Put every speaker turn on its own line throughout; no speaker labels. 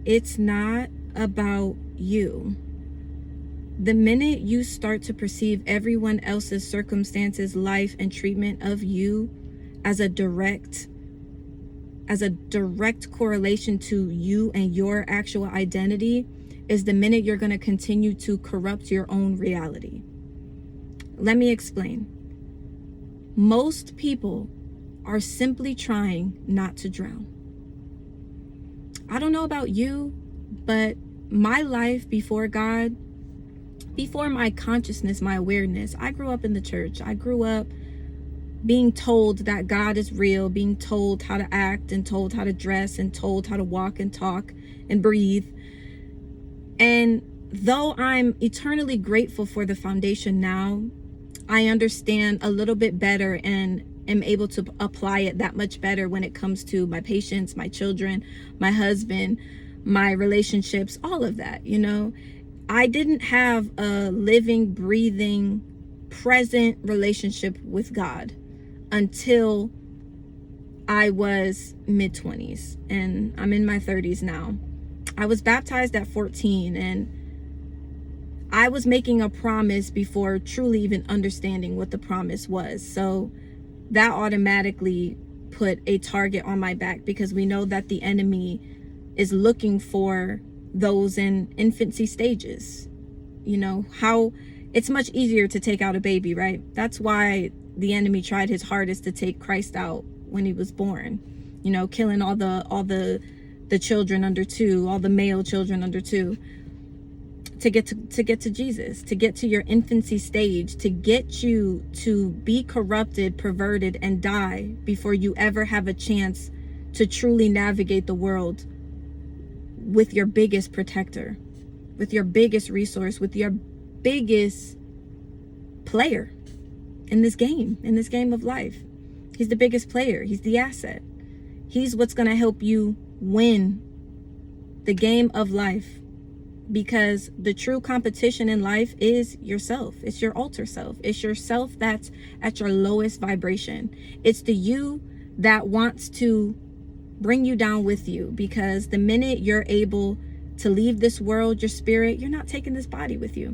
It's not about you. The minute you start to perceive everyone else's circumstances, life, and treatment of you as a direct correlation to you and your actual identity, is the minute you're going to continue to corrupt your own reality. Let me explain. Most people are simply trying not to drown. I don't know about you, but my life before God, before my consciousness, my awareness, I grew up in the church. I grew up being told that God is real, being told how to act and told how to dress and told how to walk and talk and breathe. And though I'm eternally grateful for the foundation now, I understand a little bit better and am able to apply it that much better when it comes to my patients, my children, my husband, my relationships, all of that. I didn't have a living, breathing, present relationship with God until I was mid-20s, and I'm in my 30s now. I was baptized at 14, and I was making a promise before truly even understanding what the promise was. So that automatically put a target on my back, because we know that the enemy is looking for those in infancy stages. How it's much easier to take out a baby, right? That's why the enemy tried his hardest to take Christ out when he was born, killing all the children under 2, all the male children under 2, to get to Jesus, to get to your infancy stage, to get you to be corrupted, perverted, and die before you ever have a chance to truly navigate the world with your biggest protector, with your biggest resource, with your biggest player in this game of life. He's the biggest player. He's the asset. He's what's going to help you win the game of life, because the true competition in life is yourself. It's your alter self. It's yourself that's at your lowest vibration. It's the you that wants to bring you down with you, because the minute you're able to leave this world, your spirit, you're not taking this body with you.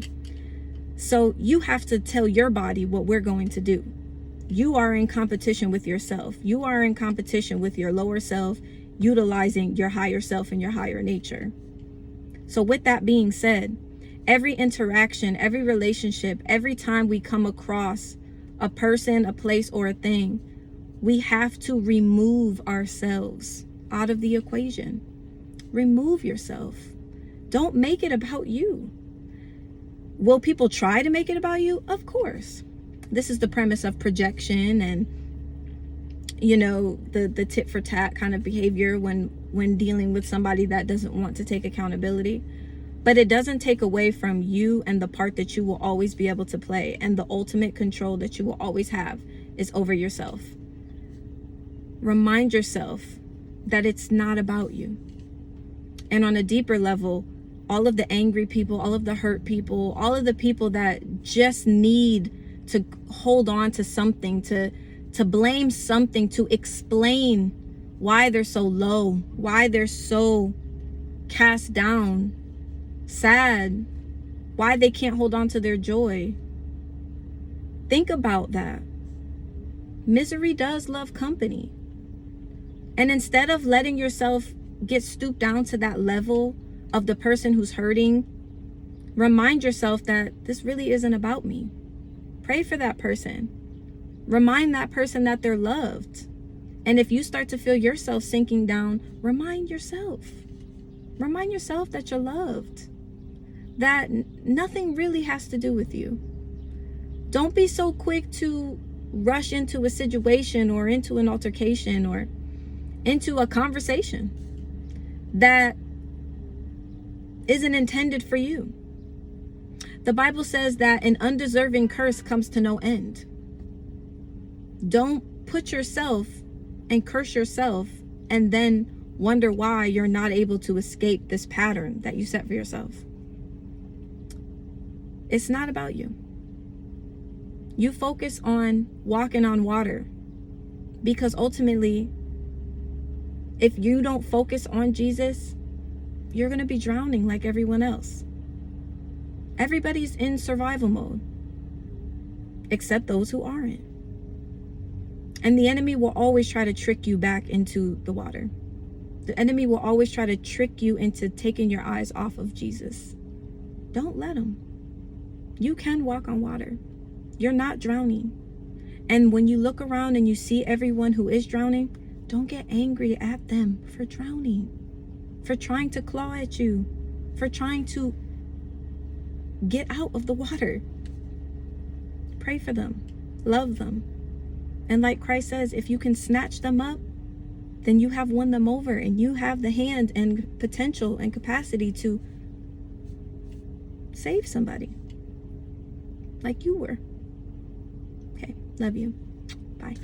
So you have to tell your body what we're going to do. You are in competition with yourself. You are in competition with your lower self, utilizing your higher self and your higher nature. So with that being said, every interaction, every relationship, every time we come across a person, a place, or a thing, we have to remove ourselves out of the equation. Remove yourself. Don't make it about you. Will people try to make it about you? Of course. This is the premise of projection and, the tit for tat kind of behavior when dealing with somebody that doesn't want to take accountability. But it doesn't take away from you and the part that you will always be able to play, and the ultimate control that you will always have is over yourself. Remind yourself that it's not about you. And on a deeper level, all of the angry people, all of the hurt people, all of the people that just need to hold on to something, to blame something, to explain why they're so low, why they're so cast down, sad, why they can't hold on to their joy. Think about that. Misery does love company. And instead of letting yourself get stooped down to that level of the person who's hurting, remind yourself that this really isn't about me. Pray for that person. Remind that person that they're loved. And if you start to feel yourself sinking down, remind yourself that you're loved, that nothing really has to do with you. Don't be so quick to rush into a situation or into an altercation or into a conversation that isn't intended for you. The Bible says that an undeserving curse comes to no end. Don't put yourself and curse yourself and then wonder why you're not able to escape this pattern that you set for yourself. It's not about you. You focus on walking on water, because ultimately, if you don't focus on Jesus, you're going to be drowning like everyone else. Everybody's in survival mode, except those who aren't. And the enemy will always try to trick you back into the water. The enemy will always try to trick you into taking your eyes off of Jesus. Don't let him. You can walk on water. You're not drowning. And when you look around and you see everyone who is drowning, don't get angry at them for drowning, for trying to claw at you, for trying to get out of the water. Pray for them. Love them. And like Christ says, if you can snatch them up, then you have won them over, and you have the hand and potential and capacity to save somebody like you were. Okay, love you. Bye.